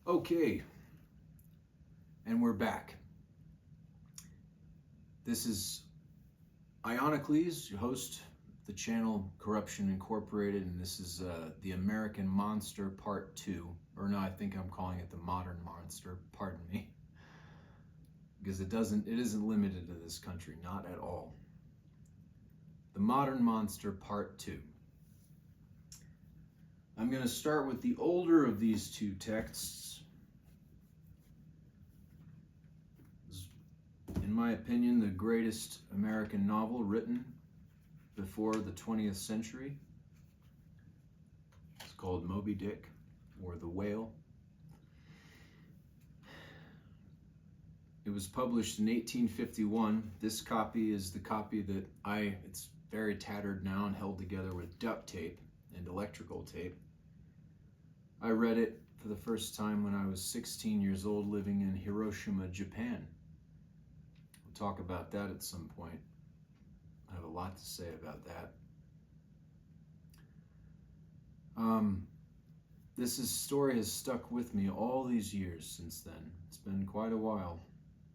Okay, and we're back. This is Ionicles, your host of the channel Corruption Incorporated, and this is the American Monster Part 2. Or no, I think I'm calling it the Modern Monster, pardon me. Because it isn't limited to this country, not at all. The Modern Monster Part 2. I'm going to start with the older of these two texts. In my opinion, the greatest American novel written before the 20th century. It's called Moby Dick, or The Whale. It was published in 1851. This copy is the copy that it's very tattered now and held together with duct tape and electrical tape. I read it for the first time when I was 16 years old living in Hiroshima, Japan. We'll talk about that at some point. I have a lot to say about that. This story has stuck with me all these years since then. It's been quite a while.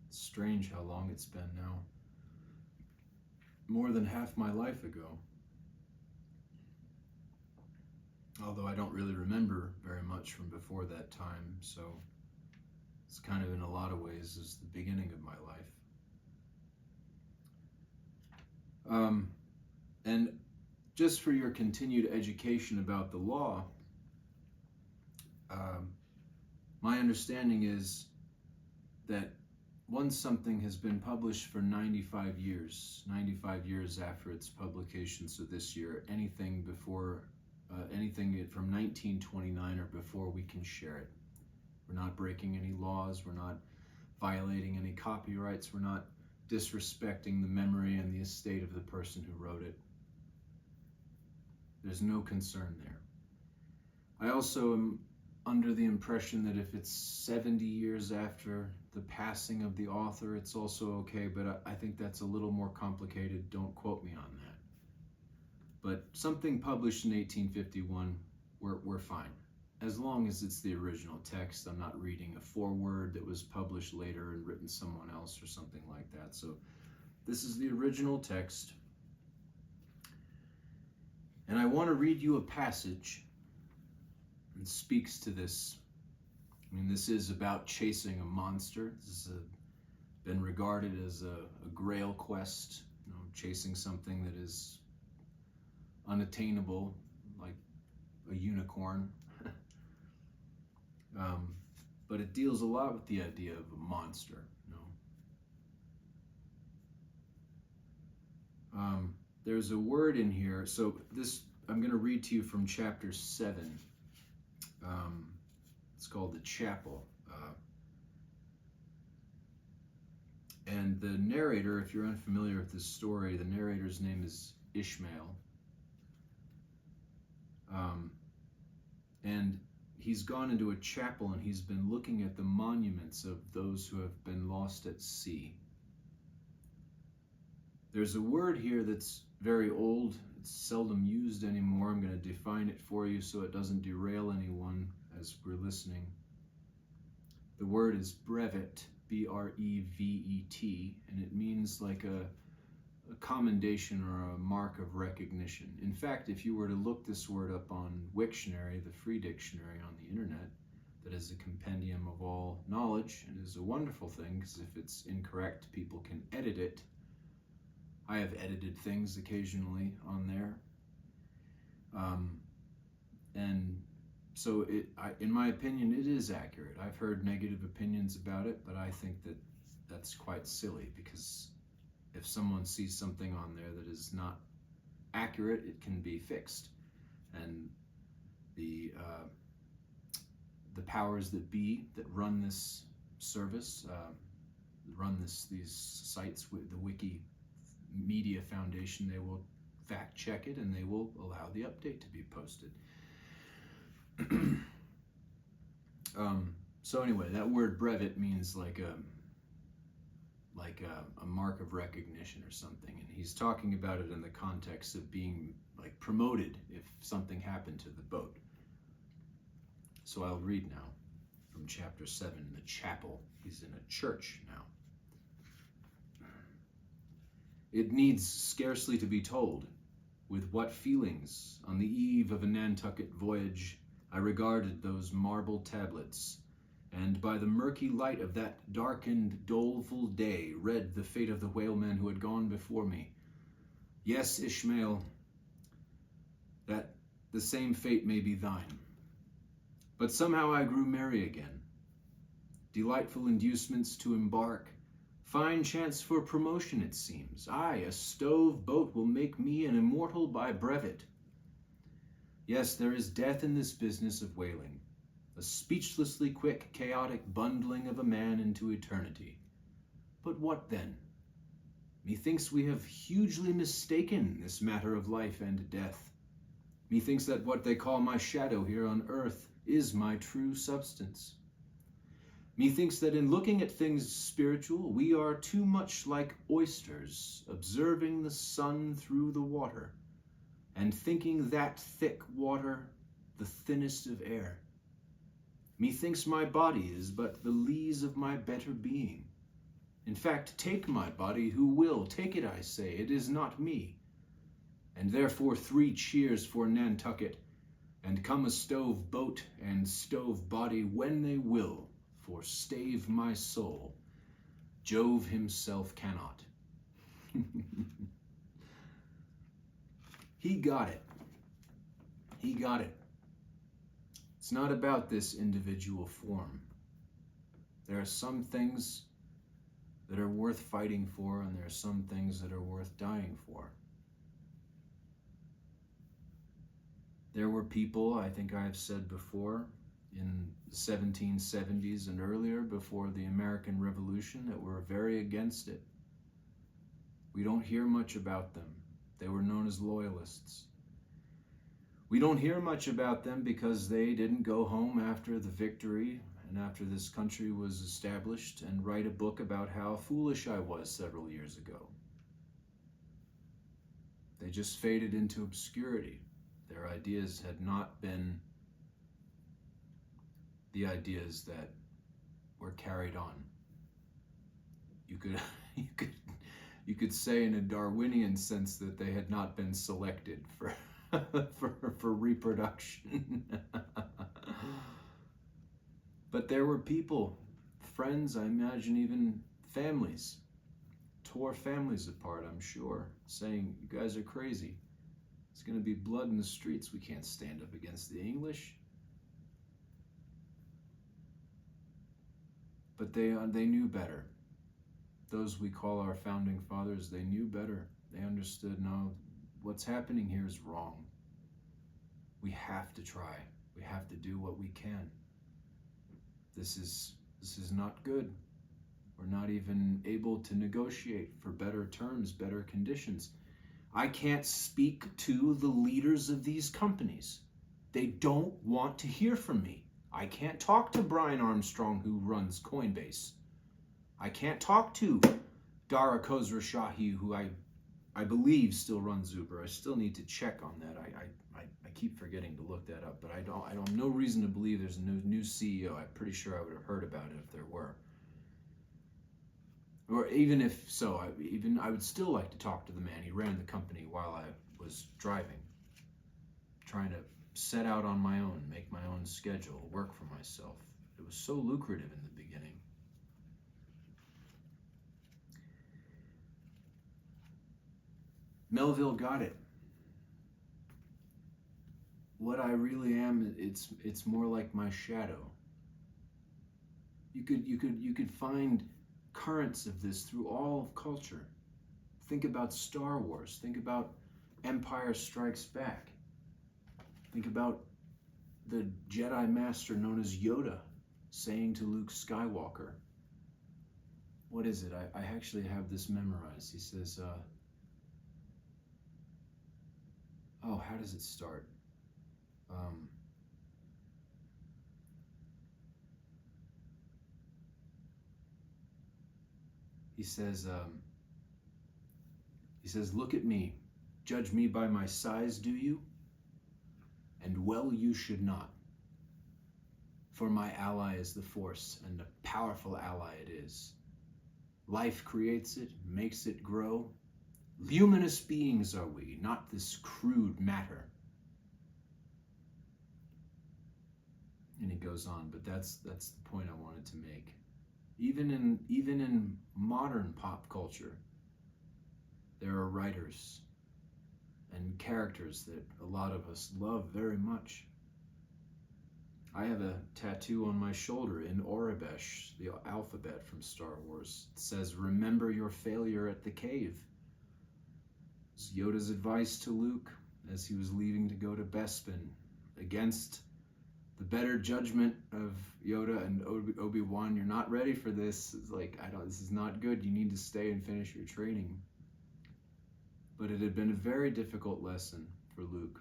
It's strange how long it's been now. More than half my life ago. Although I don't really remember very much from before that time, so it's kind of in a lot of ways is the beginning of my life. And just for your continued education about the law, my understanding is that once something has been published for 95 years after its publication, so this year, anything before, anything from 1929 or before, we can share it. We're not breaking any laws, we're not violating any copyrights, we're not disrespecting the memory and the estate of the person who wrote it. There's no concern there. I also am under the impression that if it's 70 years after the passing of the author, it's also okay, but I think that's a little more complicated. Don't quote me on that. But something published in 1851, we're fine. As long as it's the original text. I'm not reading a foreword that was published later and written someone else or something like that. So this is the original text. And I want to read you a passage that speaks to this. I mean, this is about chasing a monster. This has been regarded as a grail quest, chasing something that is unattainable, like a unicorn. But it deals a lot with the idea of a monster. There's a word in here. So this, I'm going to read to you from chapter 7. It's called The Chapel. And the narrator, if you're unfamiliar with this story, the narrator's name is Ishmael. And he's gone into a chapel and he's been looking at the monuments of those who have been lost at sea. There's a word here that's very old. It's seldom used anymore. I'm going to define it for you so it doesn't derail anyone as we're listening. The word is brevet, B-R-E-V-E-T, and it means like a commendation or a mark of recognition. In fact, if you were to look this word up on Wiktionary, the free dictionary on the internet, that is a compendium of all knowledge, and is a wonderful thing, because if it's incorrect, people can edit it. I have edited things occasionally on there. And so in my opinion, it is accurate. I've heard negative opinions about it, but I think that that's quite silly, because if someone sees something on there that is not accurate, it can be fixed. And the powers that be that run this service, run these sites with the Wiki Media Foundation, they will fact check it and they will allow the update to be posted. So anyway, that word brevet means like a mark of recognition or something, and he's talking about it in the context of being like promoted if something happened to the boat. So I'll read now from chapter 7, the chapel. He's in a church now. It needs scarcely to be told with what feelings, on the eve of a Nantucket voyage, I regarded those marble tablets, and by the murky light of that darkened, doleful day read the fate of the whaleman who had gone before me. Yes, Ishmael, that the same fate may be thine. But somehow I grew merry again. Delightful inducements to embark, fine chance for promotion, it seems. Aye, a stove boat will make me an immortal by brevet. Yes, there is death in this business of whaling, a speechlessly quick, chaotic bundling of a man into eternity. But what then? Methinks we have hugely mistaken this matter of life and death. Methinks that what they call my shadow here on earth is my true substance. Methinks that in looking at things spiritual, we are too much like oysters, observing the sun through the water, and thinking that thick water the thinnest of air. Methinks my body is but the lees of my better being. In fact, take my body who will, take it, I say, it is not me. And therefore 3 cheers for Nantucket, and come a stove boat and stove body when they will, for stave my soul, Jove himself cannot. He got it. He got it. It's not about this individual form. There are some things that are worth fighting for, and there are some things that are worth dying for. There were people, I think I've said before, in the 1770s and earlier, before the American Revolution, that were very against it. We don't hear much about them. They were known as loyalists. We don't hear much about them because they didn't go home after the victory and after this country was established and write a book about how foolish I was several years ago. They just faded into obscurity. Their ideas had not been the ideas that were carried on. You could say in a Darwinian sense that they had not been selected for for reproduction. But there were people, friends, I imagine even families, tore families apart, I'm sure, saying, you guys are crazy. It's going to be blood in the streets. We can't stand up against the English. But they knew better. Those we call our founding fathers, they knew better. They understood, no, what's happening here is wrong. We have to try. We have to do what we can. This is not good. We're not even able to negotiate for better terms, better conditions. I can't speak to the leaders of these companies. They don't want to hear from me. I can't talk to Brian Armstrong, who runs Coinbase. I can't talk to Dara Khosrowshahi, who I believe still runs Uber. I still need to check on that. I keep forgetting to look that up, but I don't no reason to believe there's a new CEO. I'm pretty sure I would have heard about it if there were. Or even if so, I would still like to talk to the man. He ran the company while I was driving, trying to set out on my own, make my own schedule, work for myself. It was so lucrative in the beginning. Melville got it. What I really am, it's more like my shadow. You could find currents of this through all of culture. Think about Star Wars. Think about Empire Strikes Back. Think about the Jedi Master known as Yoda saying to Luke Skywalker, what is it? I actually have this memorized. He says, how does it start? He says, look at me, judge me by my size, do you? And well you should not. For my ally is the Force, and a powerful ally it is. Life creates it, makes it grow. Luminous beings are we, not this crude matter. And he goes on, but that's the point I wanted to make. Even in modern pop culture, there are writers and characters that a lot of us love very much. I have a tattoo on my shoulder in Aurebesh, the alphabet from Star Wars. It says, "Remember your failure at the cave." It's Yoda's advice to Luke as he was leaving to go to Bespin, against the better judgment of Yoda and Obi-Wan. You're not ready for this. It's like, this is not good. You need to stay and finish your training. But it had been a very difficult lesson for Luke.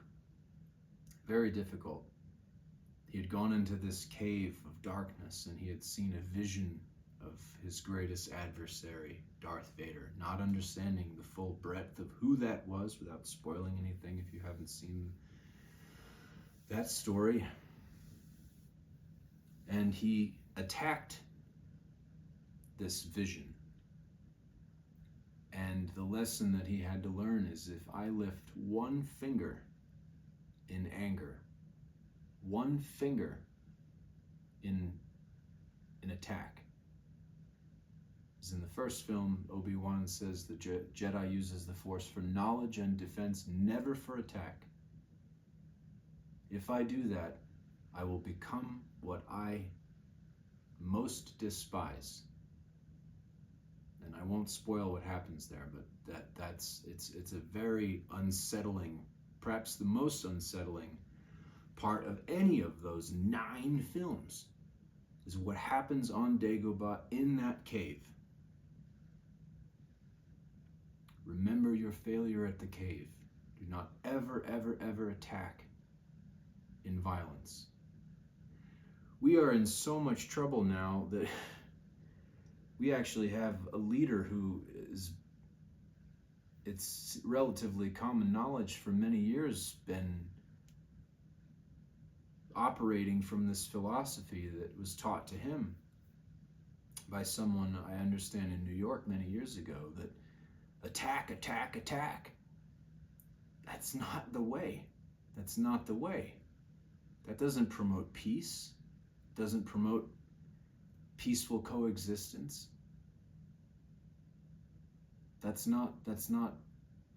Very difficult. He had gone into this cave of darkness and he had seen a vision of his greatest adversary, Darth Vader, not understanding the full breadth of who that was without spoiling anything if you haven't seen that story. And he attacked this vision. And the lesson that he had to learn is, if I lift one finger in anger, one finger in an attack. As in the first film, Obi-Wan says the Jedi uses the Force for knowledge and defense, never for attack. If I do that, I will become what I most despise. And I won't spoil what happens there, but it's a very unsettling, perhaps the most unsettling part of any of those 9 films, is what happens on Dagobah in that cave. Remember your failure at the cave. Do not ever, ever, ever attack in violence. We are in so much trouble now that we actually have a leader who is, it's relatively common knowledge, for many years been operating from this philosophy that was taught to him by someone, I understand, in New York many years ago, that attack, attack, attack. That's not the way. That's not the way. That doesn't promote peace. It doesn't promote peaceful coexistence. That's not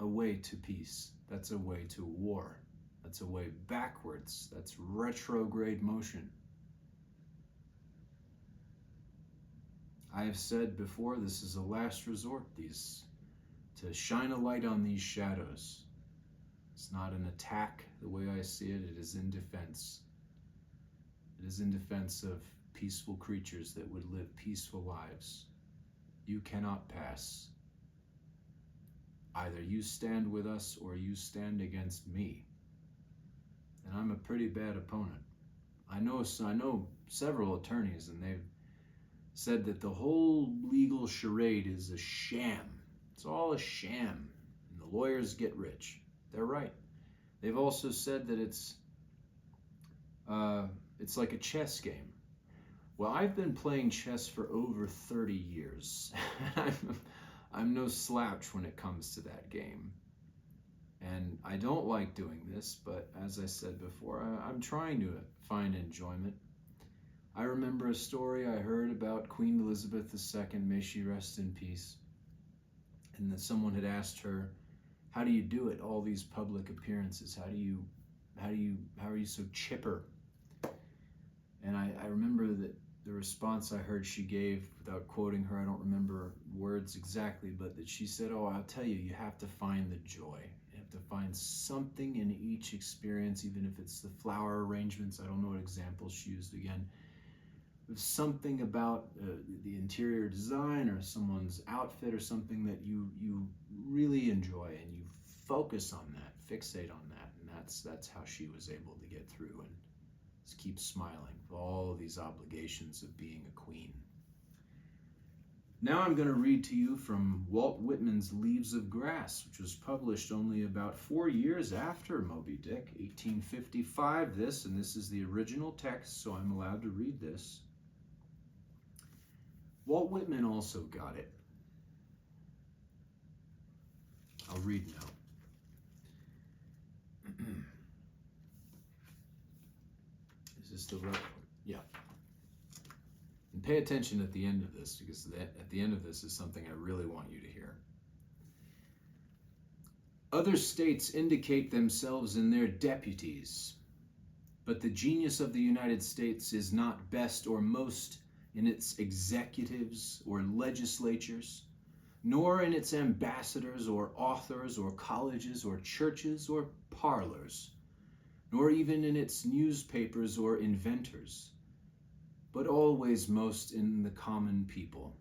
a way to peace. That's a way to war. That's a way backwards. That's retrograde motion. I have said before, this is a last resort, to shine a light on these shadows. It's not an attack the way I see it. It is in defense. It is in defense of peaceful creatures that would live peaceful lives. You cannot pass. Either you stand with us or you stand against me. And I'm a pretty bad opponent. I know several attorneys, and they've said that the whole legal charade is a sham. It's all a sham, and the lawyers get rich. They're right. They've also said that it's like a chess game. Well, I've been playing chess for over 30 years. I'm no slouch when it comes to that game. And I don't like doing this, but as I said before, I'm trying to find enjoyment. I remember a story I heard about Queen Elizabeth II, may she rest in peace, and that someone had asked her, "How do you do it? All these public appearances. How are you so chipper?" And I remember that the response I heard she gave, without quoting her, I don't remember words exactly, but that she said, "Oh, I'll tell you, you have to find the joy. You have to find something in each experience, even if it's the flower arrangements." I don't know what example she used again. There's something about the interior design or someone's outfit or something that you really enjoy, and you focus on that, fixate on that, and that's how she was able to get through and just keep smiling for all of these obligations of being a queen. Now I'm going to read to you from Walt Whitman's Leaves of Grass, which was published only about 4 years after Moby Dick, 1855. This is the original text, so I'm allowed to read this. Walt Whitman also got it. I'll read now. Is this the right? Yeah. And pay attention at the end of this, because at the end of this is something I really want you to hear. Other states indicate themselves in their deputies, but the genius of the United States is not best or most in its executives or legislatures, nor in its ambassadors or authors or colleges or churches or parlors, nor even in its newspapers or inventors, but always most in the common people.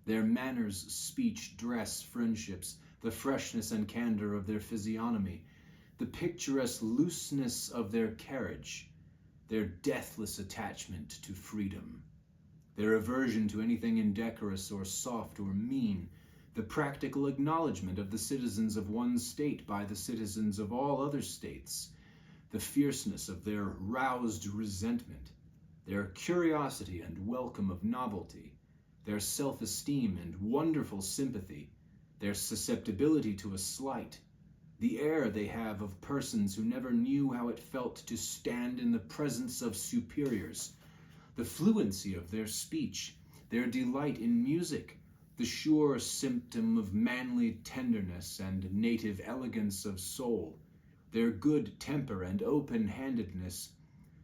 Their manners, speech, dress, friendships, the freshness and candor of their physiognomy, the picturesque looseness of their carriage, their deathless attachment to freedom, their aversion to anything indecorous or soft or mean, the practical acknowledgement of the citizens of one state by the citizens of all other states, the fierceness of their roused resentment, their curiosity and welcome of novelty, their self-esteem and wonderful sympathy, their susceptibility to a slight, the air they have of persons who never knew how it felt to stand in the presence of superiors, the fluency of their speech, their delight in music, the sure symptom of manly tenderness and native elegance of soul, their good temper and open-handedness,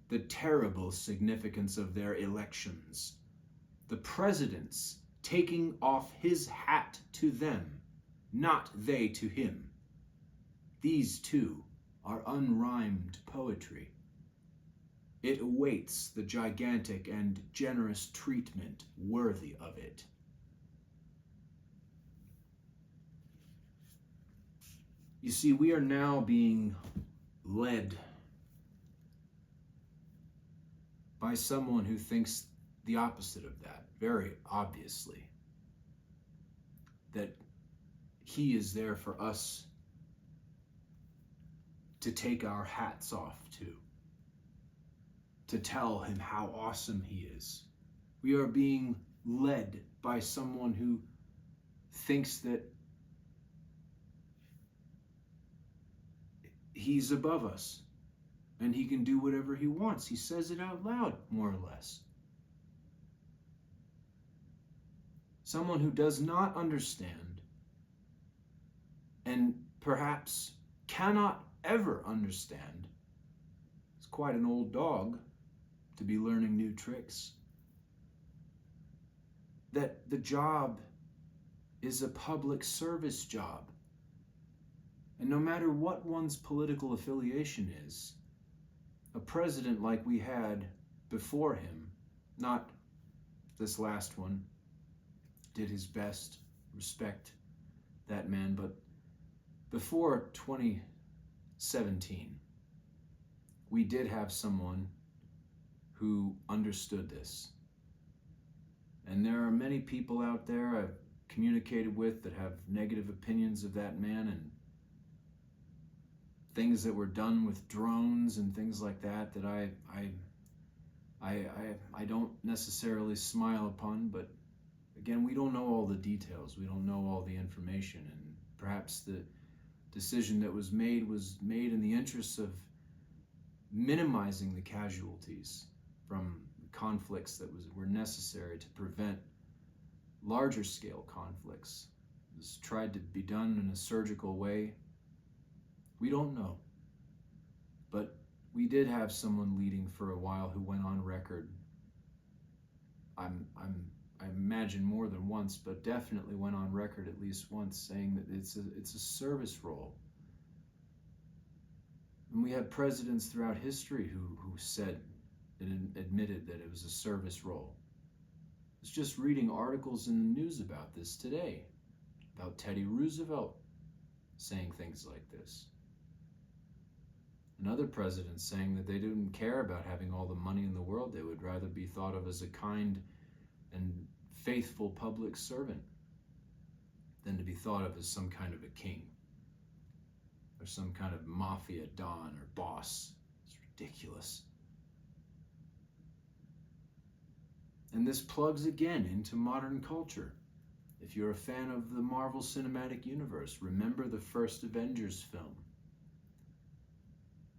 the terrible significance of their elections, the president's taking off his hat to them, not they to him. These too are unrhymed poetry. It awaits the gigantic and generous treatment worthy of it. You see, we are now being led by someone who thinks the opposite of that, very obviously. That he is there for us to take our hats off to tell him how awesome he is. We are being led by someone who thinks that he's above us and he can do whatever he wants. He says it out loud, more or less. Someone who does not understand and perhaps cannot ever understand. It's quite an old dog to be learning new tricks. That the job is a public service job. And no matter what one's political affiliation is, a president like we had before him, not this last one, did his best, respect that man, but before 2017, we did have someone who understood this. And there are many people out there I've communicated with that have negative opinions of that man and things that were done with drones and things like that that I don't necessarily smile upon, but again, we don't know all the details. We don't know all the information, and perhaps the decision that was made in the interests of minimizing the casualties from conflicts that were necessary to prevent larger scale conflicts. It was tried to be done in a surgical way. We don't know. But we did have someone leading for a while who went on record. I imagine more than once, but definitely went on record at least once saying that it's a service role. And we had presidents throughout history who said and admitted that it was a service role. I was just reading articles in the news about this today, about Teddy Roosevelt saying things like this. And other presidents saying that they didn't care about having all the money in the world. They would rather be thought of as a kind and faithful public servant than to be thought of as some kind of a king or some kind of mafia don or boss. It's ridiculous. And this plugs again into modern culture. If you're a fan of the Marvel Cinematic Universe, remember the first Avengers film.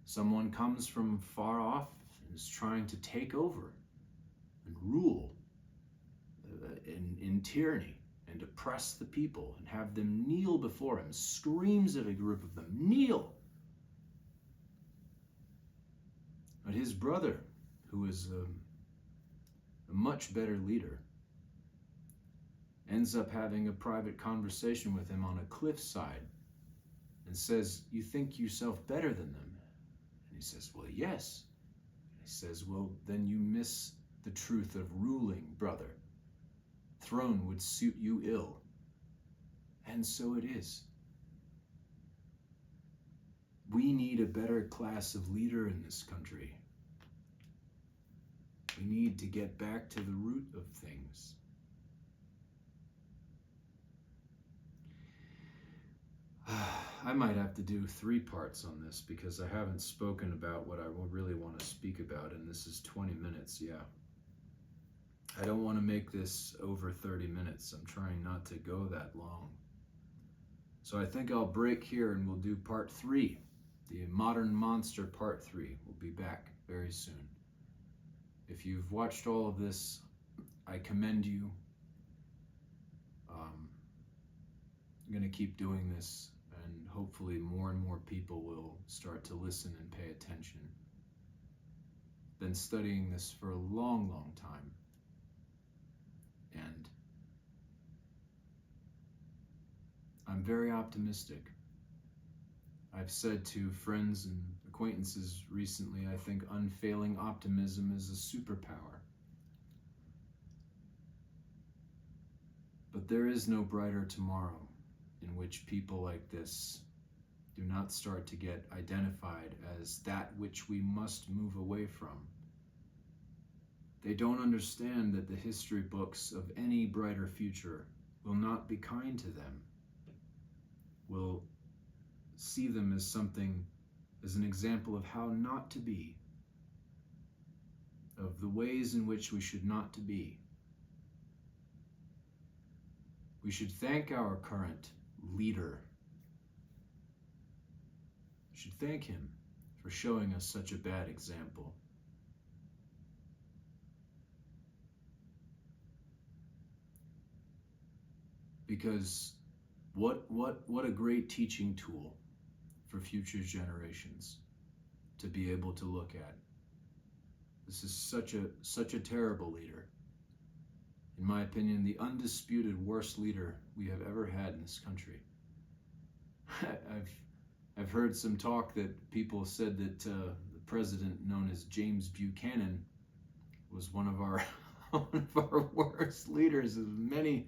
Someone comes from far off and is trying to take over and rule in tyranny and oppress the people and have them kneel before him, screams at a group of them, kneel. But his brother, who is a much better leader, ends up having a private conversation with him on a cliffside and says, "You think yourself better than them?" And he says, "Well, yes." He says, "Well, then you miss the truth of ruling, brother. Throne would suit you ill." And so it is. We need a better class of leader in this country. We need to get back to the root of things. I might have to do 3 parts on this because I haven't spoken about what I really want to speak about, and this is 20 minutes, yeah. I don't want to make this over 30 minutes. I'm trying not to go that long. So I think I'll break here and we'll do part 3. The Modern Monster part 3. We'll be back very soon. If you've watched all of this, I commend you. I'm going to keep doing this, and hopefully more and more people will start to listen and pay attention. Been studying this for a long, long time. And I'm very optimistic. I've said to friends and acquaintances recently, I think unfailing optimism is a superpower. But there is no brighter tomorrow in which people like this do not start to get identified as that which we must move away from. They don't understand that the history books of any brighter future will not be kind to them, will see them as something, as an example of how not to be, of the ways in which we should not to be. We should thank our current leader. We should thank him for showing us such a bad example. Because what a great teaching tool for future generations to be able to look at. This is such a terrible leader. In my opinion, the undisputed worst leader we have ever had in this country. I've heard some talk that people said that the president known as James Buchanan was one of our worst leaders of many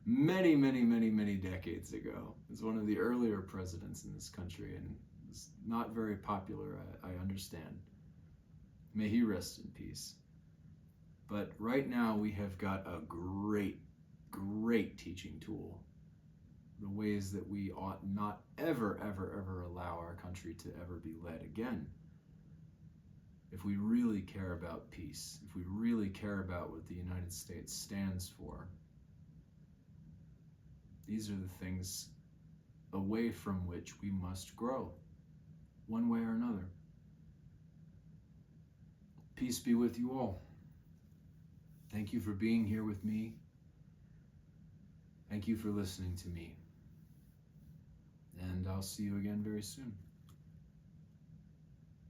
decades ago. It's one of the earlier presidents in this country, and it's not very popular, I understand. May he rest in peace. But right now we have got a great teaching tool. The ways that we ought not ever allow our country to ever be led again. If we really care about peace, if we really care about what the United States stands for, these are the things away from which we must grow, one way or another. Peace be with you all. Thank you for being here with me. Thank you for listening to me. And I'll see you again very soon.